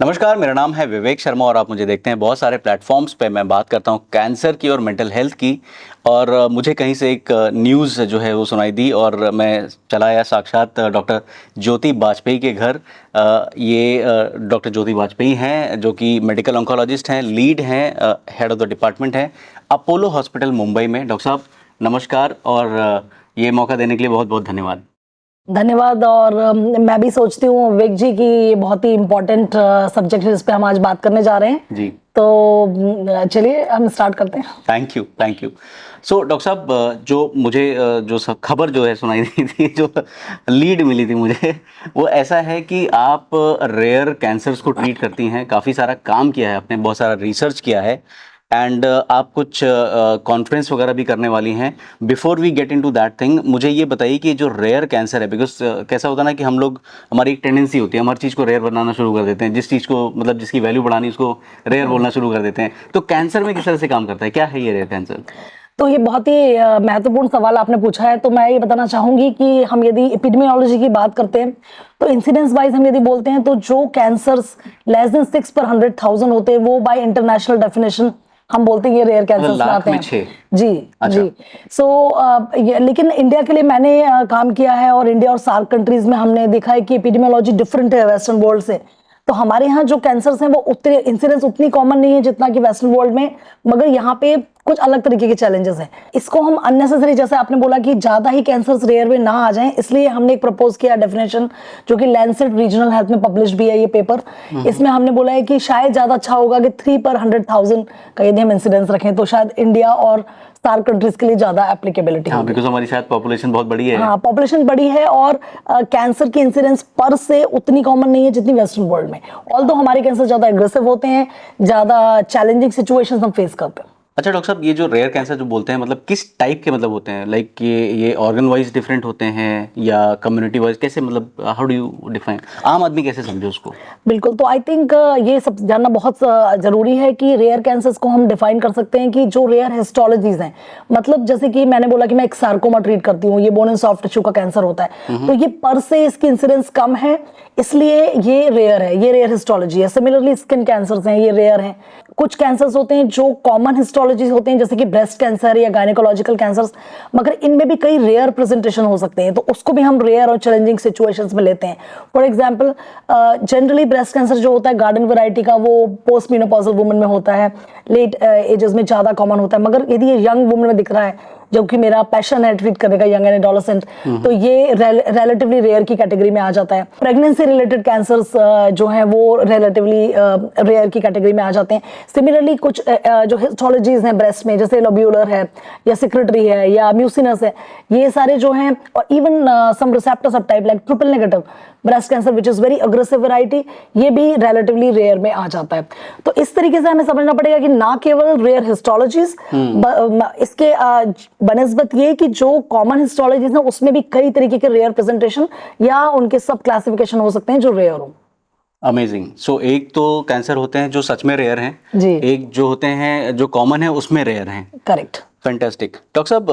नमस्कार, मेरा नाम है विवेक शर्मा और आप मुझे देखते हैं बहुत सारे प्लेटफॉर्म्स पे। मैं बात करता हूँ कैंसर की और मेंटल हेल्थ की। और मुझे कहीं से एक न्यूज़ जो है वो सुनाई दी और मैं चला आया साक्षात डॉक्टर ज्योति बाजपेयी के घर। ये डॉक्टर ज्योति बाजपेयी हैं जो कि मेडिकल ऑन्कोलॉजिस्ट हैं, लीड हैं, हेड ऑफ द डिपार्टमेंट हैं अपोलो हॉस्पिटल मुंबई में। डॉक्टर साहब नमस्कार और ये मौका देने के लिए बहुत बहुत धन्यवाद। धन्यवाद। और मैं भी सोचती हूँ विवेक जी की ये बहुत ही इम्पोर्टेंट सब्जेक्ट है जिस पे हम आज बात करने जा रहे हैं जी। तो चलिए हम स्टार्ट करते हैं। Thank you. सो डॉक्टर साहब, जो मुझे जो सब खबर जो है सुनाई दी थी, जो लीड मिली थी मुझे, वो ऐसा है कि आप रेयर कैंसर्स को ट्रीट करती हैं, काफ़ी सारा काम किया है आपने, बहुत सारा रिसर्च किया है एंड आप कुछ कॉन्फ्रेंस वगैरह भी करने वाली हैं। Before we get into that thing, मुझे ये बताइए कि जो रेयर कैंसर है, बिकॉज कैसा होता है ना कि हम लोग, हमारी एक टेंडेंसी होती है, हम हर चीज़ को रेयर बनाना शुरू कर देते हैं, जिस चीज़ को मतलब जिसकी वैल्यू बढ़ानी उसको रेयर बोलना शुरू कर देते हैं। तो कैंसर में किस तरह से काम करता है, क्या है ये रेयर कैंसर? तो ये बहुत ही महत्वपूर्ण सवाल आपने पूछा है। तो मैं ये बताना चाहूंगी कि हम यदि एपिडेमियोलॉजी की बात करते हैं तो इंसिडेंस वाइज हम यदि बोलते हैं तो जो कैंसर्स लेस देन 6 पर 100,000 होते हैं वो बाय इंटरनेशनल डेफिनेशन हम बोलते हैं ये रेयर कैंसर्स में आते हैं। जी। अच्छा। जी। लेकिन इंडिया के लिए मैंने काम किया है और इंडिया और सार्क कंट्रीज में हमने देखा है कि एपिडेमियोलॉजी डिफरेंट है वेस्टर्न वर्ल्ड से। तो हमारे यहाँ जो कैंसर्स हैं वो उतने इंसिडेंस उतनी कॉमन नहीं है जितना कि वेस्टर्न वर्ल्ड में, मगर यहाँ पे कुछ अलग तरीके के चैलेंजेस हैं। इसको हम अननेसेसरी, जैसे आपने बोला कि ज्यादा ही कैंसर्स रेयर में ना आ जाएं, इसलिए हमने एक प्रपोज किया डेफिनेशन जो कि लैंसेट रीजनल हेल्थ में पब्लिश भी है ये पेपर। इसमें हमने बोला है कि शायद ज्यादा अच्छा होगा कि 3 पर 100,000 का यदि हम इंसिडेंस रखें तो शायद इंडिया और सार्क कंट्रीज के लिए ज्यादा एप्लीकेबिलिटी है। बिकॉज हमारी शायद पॉपुलेशन बहुत बड़ी है। हाँ, पॉपुलेशन बड़ी है और कैंसर की इंसिडेंस पर से उतनी कॉमन नहीं है जितनी वेस्टर्न वर्ल्ड में। ऑल्दो हमारे कैंसर ज्यादा एग्रेसिव होते हैं, ज्यादा चैलेंजिंग सिचुएशंस हम फेस करते हैं। अच्छा डॉक्टर साहब, ये जो रेयर कैंसर जो बोलते हैं, मतलब किस टाइप के मतलब होते हैं? लाइक ये ऑर्गन वाइज डिफरेंट होते हैं या कम्युनिटी वाइज, कैसे, मतलब हाउ डू यू डिफाइन, आम आदमी कैसे समझे उसको? बिल्कुल। तो आई थिंक ये सब जानना बहुत जरूरी है कि रेयर कैंसर्स को हम डिफाइन कर सकते हैं कि जो रेयर हिस्टोलॉजीज हैं, मतलब जैसे कि मैंने बोला कि मैं एक सार्कोमा ट्रीट करती हूँ, ये बोन एंड सॉफ्ट टिश्यू का कैंसर होता है, तो ये पर से इसकी इंसिडेंस कम है इसलिए ये रेयर है, ये रेयर हिस्टोलॉजी है। सिमिलरली स्किन कैंसर्स हैं, ये रेयर हैं। कुछ कैंसर्स होते हैं जो कॉमन हिस्टोलॉजी होते हैं जैसे कि ब्रेस्ट कैंसर या गायनेकोलॉजिकल कैंसर्स, मगर इनमें भी कई रेयर प्रेजेंटेशन हो सकते हैं, तो उसको भी हम रेयर और चैलेंजिंग सिचुएशंस में लेते हैं। For example generally breast cancer जो होता है गार्डन वैरायटी का, वो पोस्ट मेनोपॉजल वुमन में होता है, लेट एजेस में ज्यादा कॉमन होता है। मगर यदि ये यंग वुमन में दिख रहा है, जो कि मेरा पैशन है ट्रीट करने का, यंग एंड एडोलेसेंट, तो ये रिलेटिवली रेयर की कैटेगरी में आ जाता है। प्रेगनेंसी रिलेटेड कैंसर्स जो हैं वो रिलेटिवली रेयर की कैटेगरी में आ जाते हैं। सिमिलरली कुछ जो हिस्टोलॉजीज हैं ब्रेस्ट में, जैसे लोब्यूलर है या सिक्रेटरी है या म्यूसिनस है, ये सारे जो हैं, और even some receptor subtype like triple negative breast cancer which is very aggressive variety, ये भी रिलेटिवली रेयर में आ जाता है। तो इस तरीके से हमें समझना पड़ेगा कि ना केवल रेयर हिस्टोलॉजीज, इसके बनिस्बत ये कि जो कॉमन हिस्टोलॉजीज हैं उसमें भी कई तरीके के रेयर प्रेजेंटेशन या उनके सब क्लासिफिकेशन हो सकते हैं जो रेयर हो। अमेजिंग। सो एक तो कैंसर होते हैं जो सच में रेयर हैं जी, एक जो होते हैं जो कॉमन है उसमें रेयर हैं। करेक्ट। फैंटास्टिक। डॉक्टर साहब,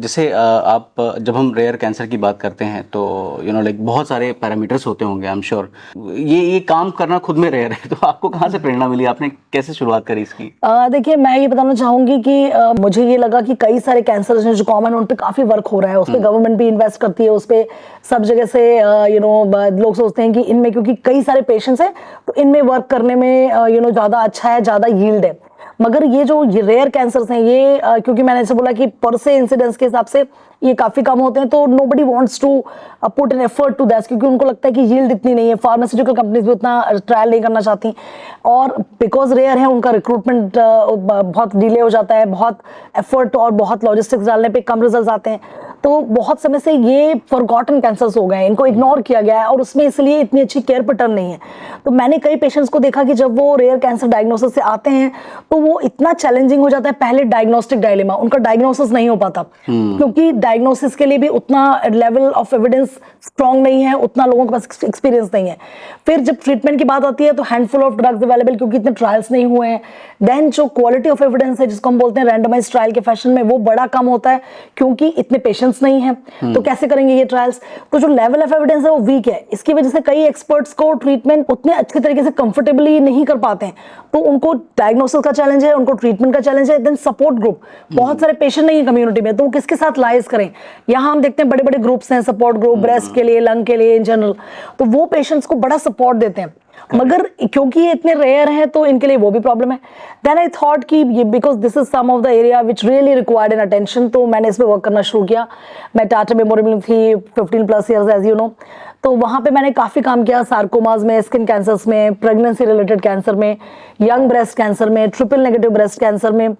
जैसे आप जब हम रेयर कैंसर की बात करते हैं तो लाइक बहुत सारे पैरामीटर्स होते होंगे, आई एम श्योर। ये काम करना खुद में रेयर है, तो आपको कहाँ से प्रेरणा मिली, आपने कैसे शुरुआत करी इसकी? देखिए, मैं ये बताना चाहूंगी कि मुझे ये लगा कि कई सारे कैंसर जो कॉमन, उन पे काफी वर्क हो रहा है, उस पर गवर्नमेंट भी इन्वेस्ट करती है, उस पर सब जगह से लोग सोचते हैं कि इनमें क्योंकि कई सारे पेशेंट्स हैं तो इनमें वर्क करने में ज्यादा अच्छा है, ज्यादा यील्ड है। मगर ये जो रेयर कैंसर्स हैं ये क्योंकि मैंने ऐसे बोला कि पर से इंसिडेंस के हिसाब से ये काफी कम होते हैं, तो nobody wants to put an effort to that, क्योंकि उनको लगता है कि यील्ड इतनी नहीं है, फार्मास्यूटिकल कंपनीज भी उतना ट्रायल नहीं करना चाहती, और बिकॉज रेयर है उनका रिक्रूटमेंट बहुत डिले हो जाता है, बहुत एफर्ट और बहुत लॉजिस्टिक्स डालने पे कम रिजल्ट आते हैं। तो बहुत समय से ये फॉरगॉटन कैंसर्स हो गए हैं, इनको इग्नोर किया गया है और उसमें इसलिए इतनी अच्छी केयर पैटर्न नहीं है। तो मैंने कई पेशेंट्स को देखा कि जब वो रेयर कैंसर डायग्नोसिस से आते हैं तो वो वो इतना चैलेंजिंग हो जाता है, पहले डायग्नोस्टिक डायलेमा, उनका डायग्नोसिस नहीं हो पाता क्योंकि डायग्नोसिस के लिए भी उतना लेवल ऑफ एविडेंस स्ट्रॉन्ग नहीं है, उतना लोगों के पास एक्सपीरियंस नहीं है। फिर जब ट्रीटमेंट की बात आती है तो हैंडफुल ऑफ ड्रग्स अवेलेबल, क्योंकि इतने ट्रायल्स नहीं हुए हैं। देन जो क्वालिटी ऑफ एविडेंस है जिसको हम बोलते हैं रैंडमाइज ट्रायल के फैशन में, वो बड़ा कम होता है क्योंकि इतने पेशेंट्स नहीं है, तो कैसे करेंगे ये ट्रायल्स। तो जो लेवल ऑफ एविडेंस है वो वीक है, इसकी वजह से कई एक्सपर्ट्स को ट्रीटमेंट उतने अच्छे तरीके से कंफर्टेबली नहीं कर पाते हैं। तो उनको डायग्नोसिस का चैलेंज है, उनको ट्रीटमेंट का चैलेंज है। देन सपोर्ट ग्रुप, बहुत सारे पेशेंट नहीं है कम्युनिटी में, तो वो किसके साथ लाइज करें। यहाँ हम देखते हैं बड़े बड़े ग्रुप्स हैं, सपोर्ट ग्रुप ब्रेस्ट के लिए, लंग के लिए, इन जनरल, तो वो पेशेंट्स को बड़ा सपोर्ट देते हैं। मगर क्योंकि ये इतने रेयर हैं तो इनके लिए वो भी प्रॉब्लम है। देन आई थॉट कि ये because this is some of the area which really required an attention, तो मैंने इस पे वर्क करना शुरू किया। मैं टाटा मेमोरियल में थी 15+ ईयर्स एज यू नो, तो वहाँ पे मैंने काफ़ी काम किया सार्कोमास में, स्किन कैंसर्स में, प्रेगनेंसी रिलेटेड कैंसर में, यंग ब्रेस्ट कैंसर में, ट्रिपल नेगेटिव ब्रेस्ट कैंसर में,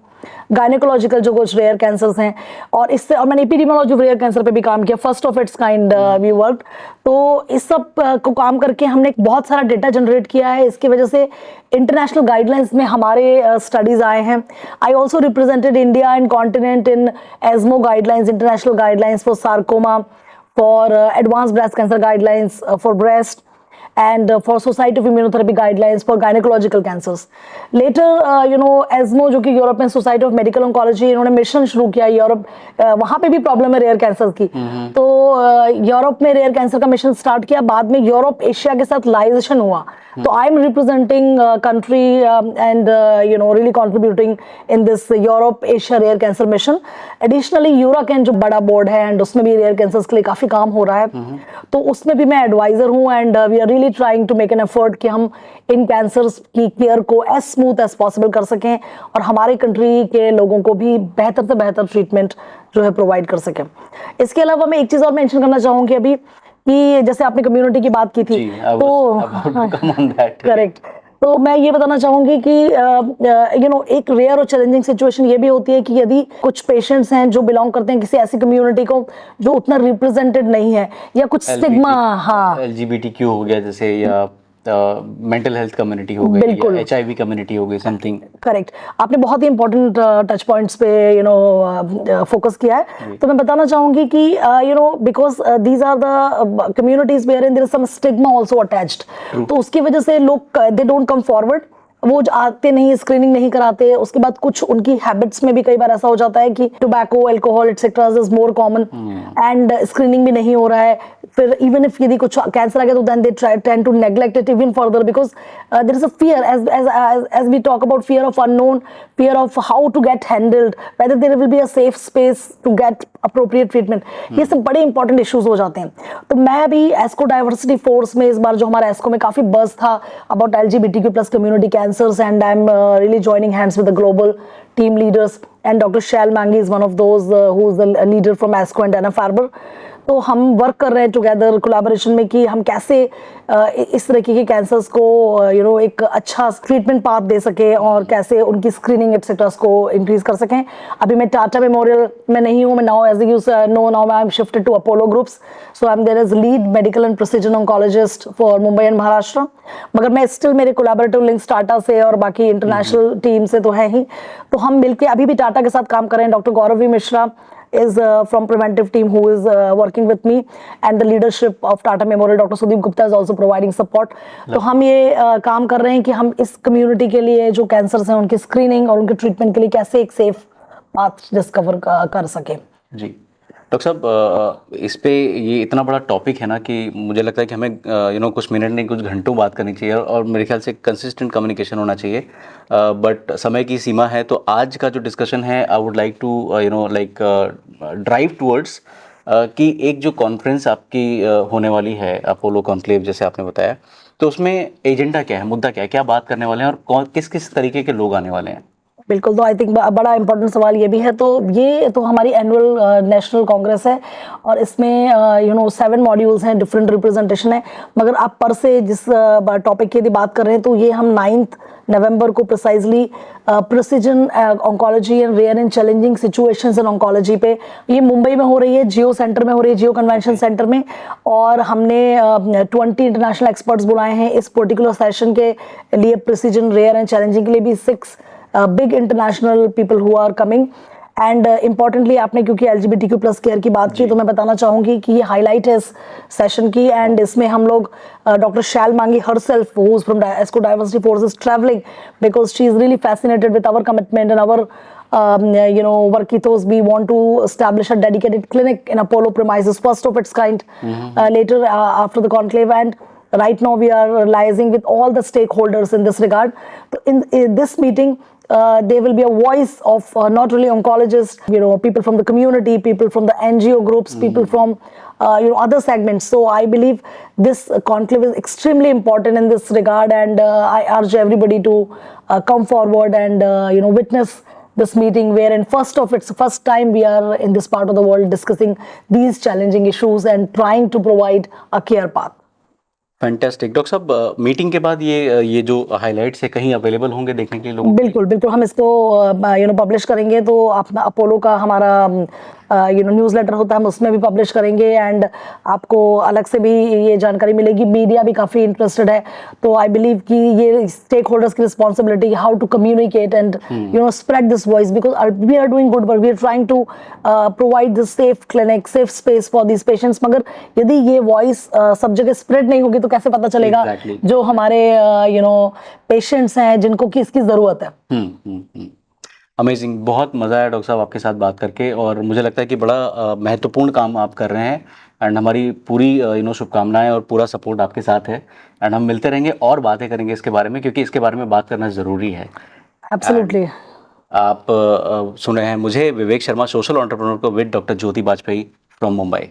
गायनेकोलॉजिकल जो कुछ रेयर कैंसर्स हैं, और इससे और मैंने एपिडेमियोलॉजी ऑफ रेयर कैंसर पे भी काम किया, first of its kind we work. तो इस सब को काम करके हमने बहुत सारा डेटा जनरेट किया है। इसकी वजह से इंटरनेशनल गाइडलाइंस में हमारे स्टडीज आए हैं। I also represented India and continent in ESMO guidelines, international guidelines for sarcoma, for advanced breast cancer guidelines for breast, and for Society of Immunotherapy guidelines for gynecological cancers. Later, ESMO जो कि European society of medical oncology, इन्होंने mission शुरू किया Europe, वहाँ पे भी problem है rare cancer की, तो यूरोप में रेयर कैंसर का मिशन स्टार्ट किया। बाद में यूरोप एशिया के साथ लाइजेशन हुआ, तो I am representing country and really contributing in this Europe Asia rare cancer mission. Additionally EURACAN जो बड़ा बोर्ड है एंड उसमें भी रेयर कैंसर्स के लिए काफी काम हो रहा है, तो उसमें भी मैं एडवाइजर हूँ, and we are really trying to make an effort कि हम इन कैंसर्स की केयर को एज स्मूथ एज पॉसिबल कर सकें और हमारे कंट्री के लोगों को भी बेहतर से बेहतर ट्रीटमेंट जो है प्रोवाइड कर सकें। इसके अलावा मैं एक चीज़ और मेंशन करना चाहूँगी अभी, कि जैसे आपने कम्युनिटी की बात की थी, तो करेक्ट, तो मैं ये बताना चाहूंगी कि एक रेयर और चैलेंजिंग सिचुएशन ये भी होती है कि यदि कुछ पेशेंट्स हैं जो बिलोंग करते हैं किसी ऐसी कम्युनिटी को जो उतना रिप्रेजेंटेड नहीं है, या कुछ स्टिग्मा, हाँ, LGBTQ हो गया जैसे, या मेंटल हेल्थ कम्युनिटी हो गई, या HIV कम्युनिटी हो गई, समथिंग। करेक्ट, आपने बहुत ही इंपॉर्टेंट टच पॉइंट्स पे फोकस किया है। तो मैं बताना चाहूंगी कि because these are the communities where there is some stigma also attached, तो उसकी वजह से लोग दे डोंट कम फॉरवर्ड, वो आते नहीं, स्क्रीनिंग नहीं कराते। उसके बाद कुछ उनकी हैबिट्स में भी कई बार ऐसा हो जाता है कि tobacco, alcohol etcetera is more common, and screening भी नहीं हो रहा है। फिर इवन इफ यदि कुछ कैंसर आ गया तो then they tend to neglect it even further, because there is a fear, as we talk about fear of unknown, fear of how to get handled, whether there will be a safe space to get appropriate treatment, ये सब बड़े important issues हो जाते हैं। तो मैं भी एस्को diversity force में, इस बार जो हमारा एस्को में काफी बज़ था about LGBTQ+ community cancers, and I'm really joining hands with the global team leaders, and Dr. Shal Mangi is one of those who is the leader from ASCO and Dana-Farber। तो हम work कर रहे हैं together collaboration में कि हम कैसे इस तरह के कैंसर्स को एक अच्छा ट्रीटमेंट पाथ दे सके और कैसे उनकी स्क्रीनिंग एटसेट्रास को इंक्रीज कर सकें। अभी मैं टाटा मेमोरियल में नहीं हूँ, मैं now as you know now I am shifted to Apollo groups, so I am there as lead medical and precision oncologist for Mumbai and Maharashtra. मगर मैं स्टिल, मेरे कोलैबोरेटिव लिंक्स टाटा से और बाकी इंटरनेशनल टीम से तो है ही, तो हम मिलकर अभी भी टाटा के साथ काम कर रहे हैं। Doctor Gauravi Mishra is from preventive team who is working with me, and the leadership of Tata Memorial, Dr. Sudeep Gupta is also providing support। तो हम ये काम कर रहे हैं कि हम इस कम्युनिटी के लिए जो कैंसर्स हैं उनकी स्क्रीनिंग और उनके ट्रीटमेंट के लिए कैसे एक सेफ पाथ डिस्कवर कर सके। जी डॉक्टर साहब, इस पे ये इतना बड़ा टॉपिक है ना कि मुझे लगता है कि हमें कुछ मिनट नहीं कुछ घंटों बात करनी चाहिए, और मेरे ख्याल से कंसिस्टेंट कम्युनिकेशन होना चाहिए, बट समय की सीमा है। तो आज का जो डिस्कशन है, I would like to drive towards कि एक जो कॉन्फ्रेंस आपकी होने वाली है, अपोलो कॉन्क्लेव जैसे आपने बताया, तो उसमें एजेंडा क्या है, मुद्दा क्या है, क्या बात करने वाले हैं, और किस किस तरीके के लोग आने वाले हैं? बिल्कुल, तो आई थिंक बड़ा इंपॉर्टेंट सवाल ये भी है। तो ये तो हमारी एनुअल नेशनल कांग्रेस है, और इसमें 7 मॉड्यूल्स हैं, डिफरेंट रिप्रेजेंटेशन है। मगर आप पर से जिस टॉपिक की यदि बात कर रहे हैं, तो ये हम 9 नवंबर को precisely precision oncology and rare and challenging situations in oncology पे, ये मुंबई में हो रही है, जियो सेंटर में हो रही है, जियो कन्वेंशन सेंटर में, और हमने 20 इंटरनेशनल एक्सपर्ट्स बुलाए हैं इस पर्टिकुलर सेशन के लिए। प्रिसीजन रेयर एंड चैलेंजिंग के लिए भी 6 big international people who are coming. And importantly आपने क्योंकि LGBTQ प्लस केयर की बात की तो मैं बताना चाहूंगी कि ये हाईलाइट है इस सेशन की एंड इसमें हम लोग doctor Shail Mangi herself who is from ESCO diversity force is travelling because she is really fascinated with our commitment and our work ethos. We want to establish a dedicated clinic in Apollo premises, first of its kind, later after the conclave. And right now we are liaising with all the stakeholders in this regard. In this meeting, there will be a voice of not only oncologists, people from the community, people from the NGO groups, people from other segments. So I believe this conclave is extremely important in this regard, and I urge everybody to come forward and witness this meeting, where in first time we are in this part of the world discussing these challenging issues and trying to provide a care path. Fantastic. Doctor साहब, meeting के बाद ये जो highlights है कहीं available होंगे देखने के लिए लोगों? बिल्कुल बिल्कुल, हम इसको पब्लिश करेंगे, तो अपना अपोलो का हमारा न्यूज़लेटर होता है, हम उसमें भी पब्लिश करेंगे एंड आपको अलग से भी ये जानकारी मिलेगी। मीडिया भी काफ़ी इंटरेस्टेड है, तो आई बिलीव कि ये स्टेक होल्डर्स की responsibility how to communicate and spread this voice, because we are doing good work, we are trying to provide this safe clinic, safe space for this patients. मगर यदि ये voice सब जगह spread नहीं होगी तो कैसे पता चलेगा जो हमारे पेशेंट्स हैं जिनको कि इसकी ज़रूरत है। अमेजिंग, बहुत मज़ा आया डॉक्टर साहब आपके साथ बात करके, और मुझे लगता है कि बड़ा महत्वपूर्ण काम आप कर रहे हैं एंड हमारी पूरी शुभकामनाएं और पूरा सपोर्ट आपके साथ है एंड हम मिलते रहेंगे और बातें करेंगे इसके बारे में, क्योंकि इसके बारे में बात करना ज़रूरी है। एब्सोल्युटली। आप सुन रहे हैं मुझे, विवेक शर्मा, सोशल एंटरप्रेन्योर को, with doctor Jyoti Bajpai from Mumbai.